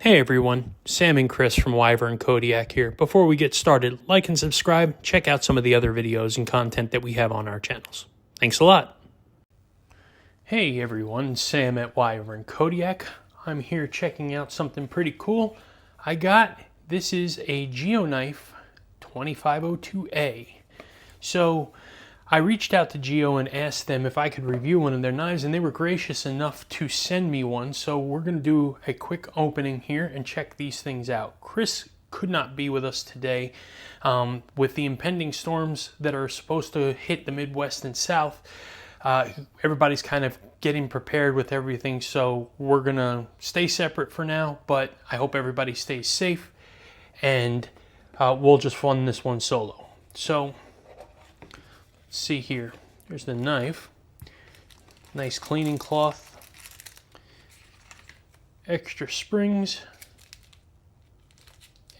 Hey everyone, Sam and Chris from Wyvern Kodiak here. Before we get started, like and subscribe, check out some of the other videos and content that we have on our channels. Thanks a lot. Hey everyone, Sam at Wyvern Kodiak. I'm here checking out something pretty cool. This is a GEO Knife 2502A. So I reached out to GEO and asked them if I could review one of their knives, and they were gracious enough to send me one. So we're going to do a quick opening here and check these things out. Chris could not be with us today with the impending storms that are supposed to hit the Midwest and South. Everybody's kind of getting prepared with everything, so we're going to stay separate for now, but I hope everybody stays safe, and we'll just run this one solo. So see here, here's the knife, nice cleaning cloth, extra springs,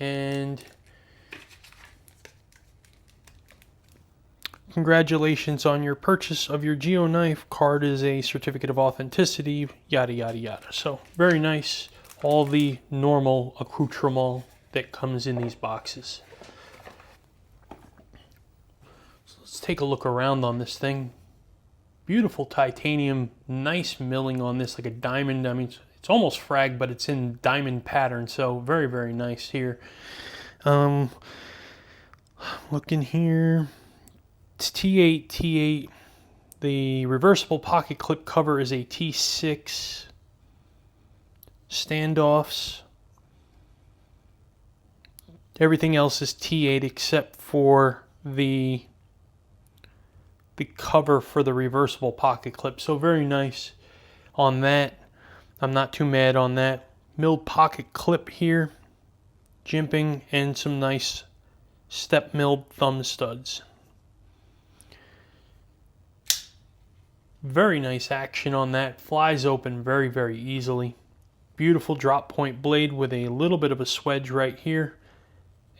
and congratulations on your purchase of your GEO Knife. Card is a certificate of authenticity, yada yada yada. So very nice, all the normal accoutrement that comes in these boxes. Let's take a look around on this thing. Beautiful titanium, nice milling on this, like a diamond. I mean, it's almost frag, but it's in diamond pattern, so very, very nice here. Looking here, it's T8. The reversible pocket clip cover is a T6. Standoffs. Everything else is T8 except for the cover for the reversible pocket clip. So very nice on that. I'm not too mad on that. Milled pocket clip here, jimping, and some nice step milled thumb studs. Very nice action on that. Flies open very, very easily. Beautiful drop point blade with a little bit of a swedge right here.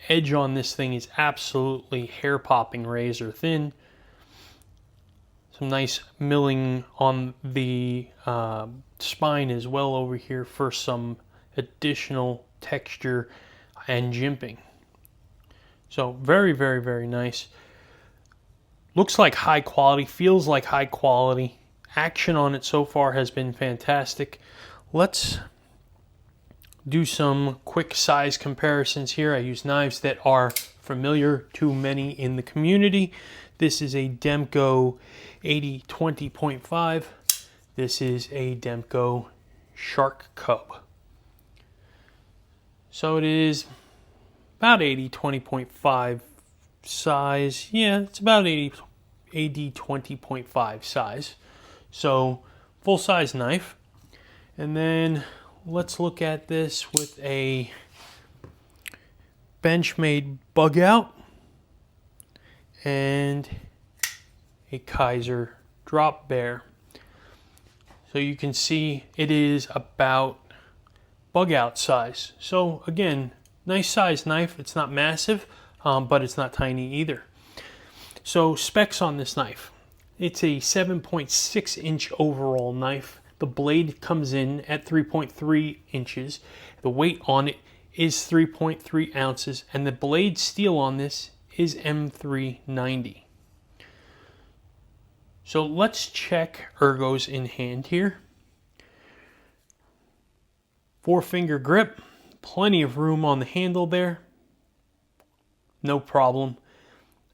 Edge on this thing is absolutely hair popping razor thin. Some nice milling on the spine as well over here for some additional texture and jimping. So very, very, very nice. Looks like high quality, feels like high quality. Action on it so far has been fantastic. Let's do some quick size comparisons here. I use knives that are familiar to many in the community. This is a Demko 80-20.5. This is a Demko Shark Cub. So it is about 80-20.5 size. Yeah, it's about 80-20.5 size. So full size knife. And then let's look at this with a Benchmade bug out and a Kaiser drop bear. So you can see it is about bug out size. So again, nice size knife. It's not massive, but it's not tiny either. So specs on this knife. It's a 7.6 inch overall knife. The blade comes in at 3.3 inches. The weight on it is 3.3 ounces, and the blade steel on this is M390. So let's check ergos in hand here. 4-finger grip, plenty of room on the handle there. No problem.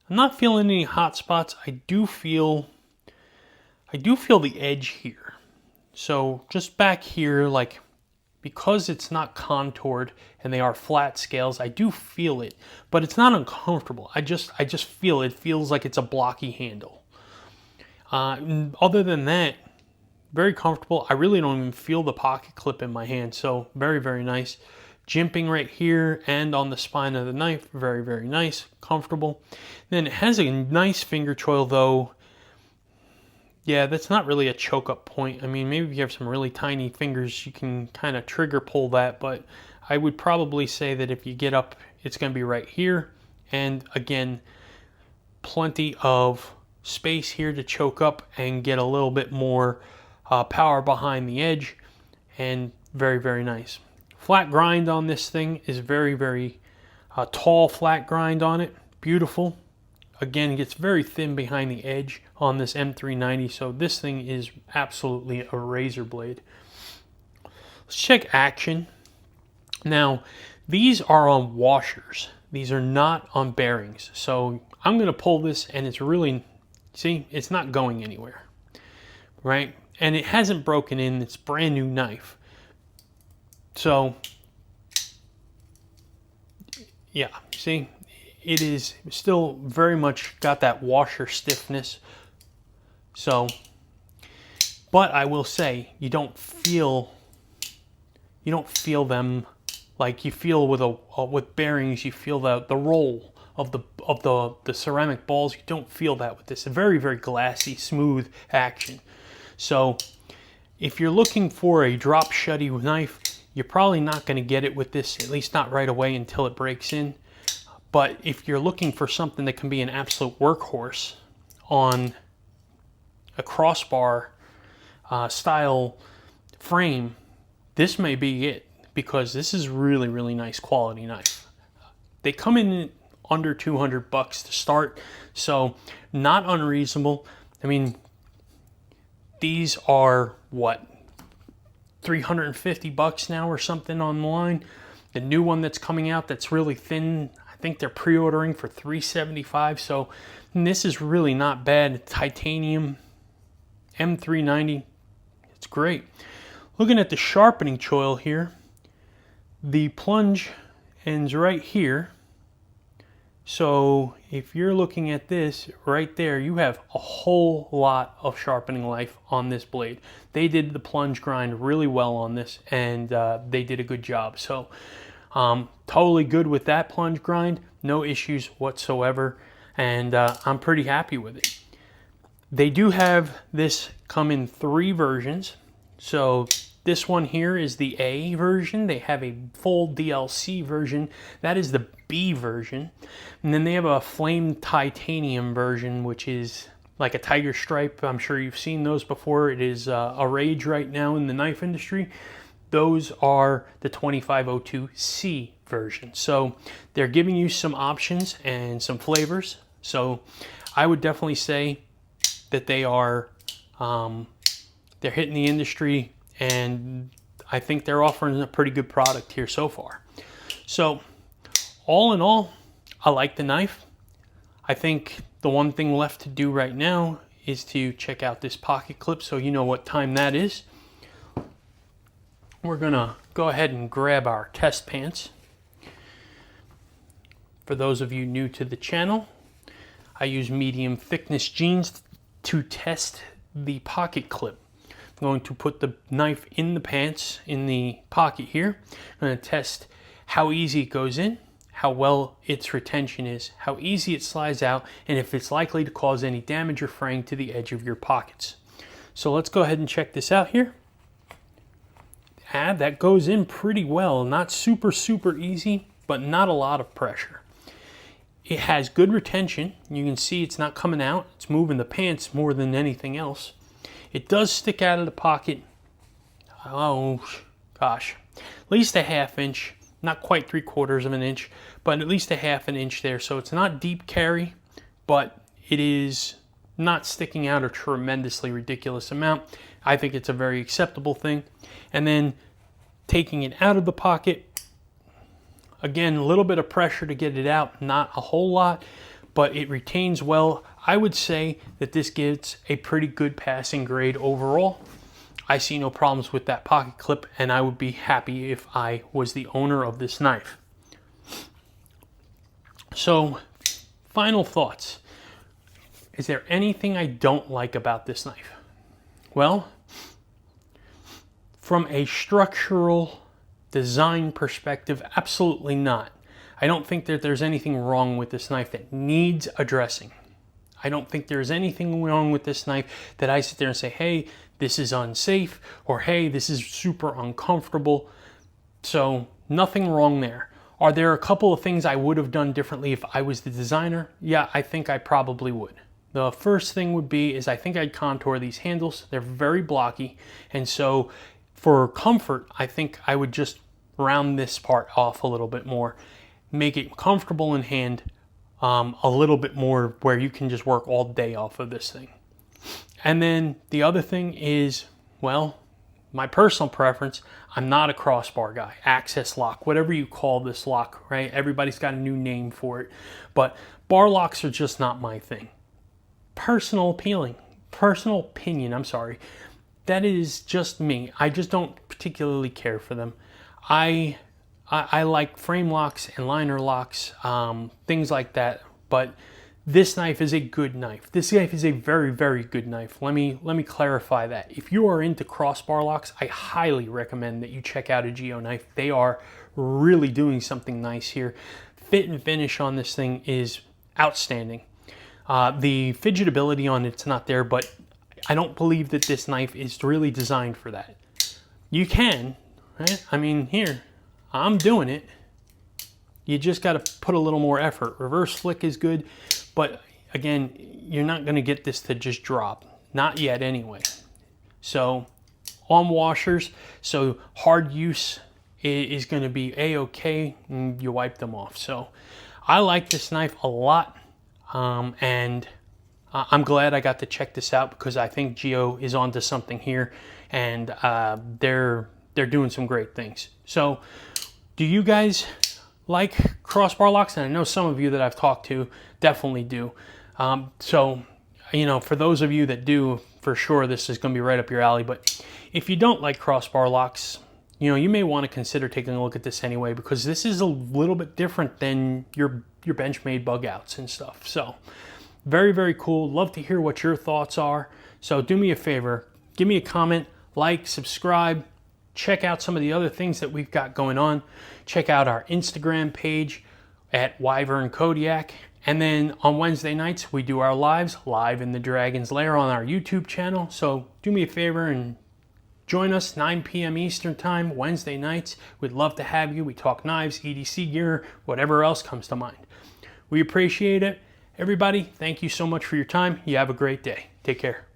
I'm not feeling any hot spots. I do feel the edge here. So just back here, like, because it's not contoured and they are flat scales, I do feel it, but it's not uncomfortable. I just feel it. It feels like it's a blocky handle. Other than that, very comfortable. I really don't even feel the pocket clip in my hand, so very, very nice. Jimping right here and on the spine of the knife, very, very nice, comfortable. Then it has a nice finger choil though. Yeah, that's not really a choke up point. I mean, maybe if you have some really tiny fingers, you can kind of trigger pull that, but I would probably say that if you get up, it's going to be right here. And again, plenty of space here to choke up and get a little bit more power behind the edge, and very, very nice. Flat grind on this thing is very, very tall flat grind on it. Beautiful. Again, it gets very thin behind the edge on this M390, so this thing is absolutely a razor blade. Let's check action. Now, these are on washers. These are not on bearings. So I'm going to pull this and it's really, see, it's not going anywhere, right? And it hasn't broken in. It's a brand new knife. So, yeah, see, it is still very much got that washer stiffness. So, but I will say, you don't feel them like you feel with bearings. You feel the roll of the ceramic balls. You don't feel that with this. A very, very glassy, smooth action. So if you're looking for a drop shutty knife, you're probably not going to get it with this, at least not right away until it breaks in. But if you're looking for something that can be an absolute workhorse on a crossbar style frame, this may be it, because this is really, really nice quality knife. They come in under $200 to start, so not unreasonable. I mean, these are what, $350 now or something online. The new one that's coming out that's really thin, I think they're pre-ordering for $375. So this is really not bad. Titanium M390, it's great. Looking at the sharpening choil here, the plunge ends right here. So if you're looking at this right there, you have a whole lot of sharpening life on this blade. They did the plunge grind really well on this, and they did a good job. So totally good with that plunge grind, no issues whatsoever, and I'm pretty happy with it. They do have this come in 3 versions. So this one here is the A version. They have a full DLC version. That is the B version. And then they have a flame titanium version, which is like a tiger stripe. I'm sure you've seen those before. It is a rage right now in the knife industry. Those are the 2502C version. So they're giving you some options and some flavors. So I would definitely say that they are they're hitting the industry, and I think they're offering a pretty good product here so far. So all in all, I like the knife. I think the one thing left to do right now is to check out this pocket clip, so you know what time that is. We're gonna go ahead and grab our test pants. For those of you new to the channel, I use medium thickness jeans to test the pocket clip. I'm going to put the knife in the pants, in the pocket here. I'm going to test how easy it goes in, how well its retention is, how easy it slides out, and if it's likely to cause any damage or fraying to the edge of your pockets. So let's go ahead and check this out here. That goes in pretty well. Not super, super easy, but not a lot of pressure. It has good retention. You can see it's not coming out. It's moving the pants more than anything else. It does stick out of the pocket, oh gosh, at least a ½ inch, not quite 3/4 of an inch, but at least a ½ inch there. So it's not deep carry, but it is not sticking out a tremendously ridiculous amount. I think it's a very acceptable thing. And then taking it out of the pocket, again, a little bit of pressure to get it out, not a whole lot, but it retains well. I would say that this gets a pretty good passing grade overall. I see no problems with that pocket clip, and I would be happy if I was the owner of this knife. So, final thoughts. Is there anything I don't like about this knife? Well, from a structural design perspective, absolutely not. I don't think that there's anything wrong with this knife that needs addressing. I don't think there's anything wrong with this knife that I sit there and say, hey, this is unsafe, or hey, this is super uncomfortable. So nothing wrong there. Are there a couple of things I would have done differently if I was the designer? Yeah, I think I probably would. The first thing would be is I think I'd contour these handles. They're very blocky, and so for comfort, I think I would just round this part off a little bit more, make it comfortable in hand, a little bit more where you can just work all day off of this thing. And then the other thing is, well, my personal preference, I'm not a crossbar guy, access lock, whatever you call this lock, right? Everybody's got a new name for it, but bar locks are just not my thing. Personal opinion, I'm sorry. That is just me. I just don't particularly care for them. I like frame locks and liner locks, things like that, but this knife is a good knife. This knife is a very, very good knife. Let me clarify that. If you are into crossbar locks, I highly recommend that you check out a GEO Knife. They are really doing something nice here. Fit and finish on this thing is outstanding. The fidgetability on it's not there, but I don't believe that this knife is really designed for that. You can, right? I mean, here, I'm doing it. You just got to put a little more effort. Reverse flick is good, but again, you're not going to get this to just drop. Not yet anyway. So on washers, so hard use is going to be a-okay, and you wipe them off. So I like this knife a lot, and I'm glad I got to check this out because I think GEO is onto something here, and they're doing some great things. So do you guys like crossbar locks? And I know some of you that I've talked to definitely do. So, you know, for those of you that do, for sure this is going to be right up your alley. But if you don't like crossbar locks, you know, you may want to consider taking a look at this anyway, because this is a little bit different than your Benchmade bug outs and stuff. So very, very cool. Love to hear what your thoughts are. So do me a favor, give me a comment, like, subscribe. Check out some of the other things that we've got going on. Check out our Instagram page at Wyvern Kodiak. And then on Wednesday nights, we do our lives live in the Dragon's Lair on our YouTube channel. So do me a favor and join us 9 p.m. Eastern time, Wednesday nights. We'd love to have you. We talk knives, EDC gear, whatever else comes to mind. We appreciate it. Everybody, thank you so much for your time. You have a great day. Take care.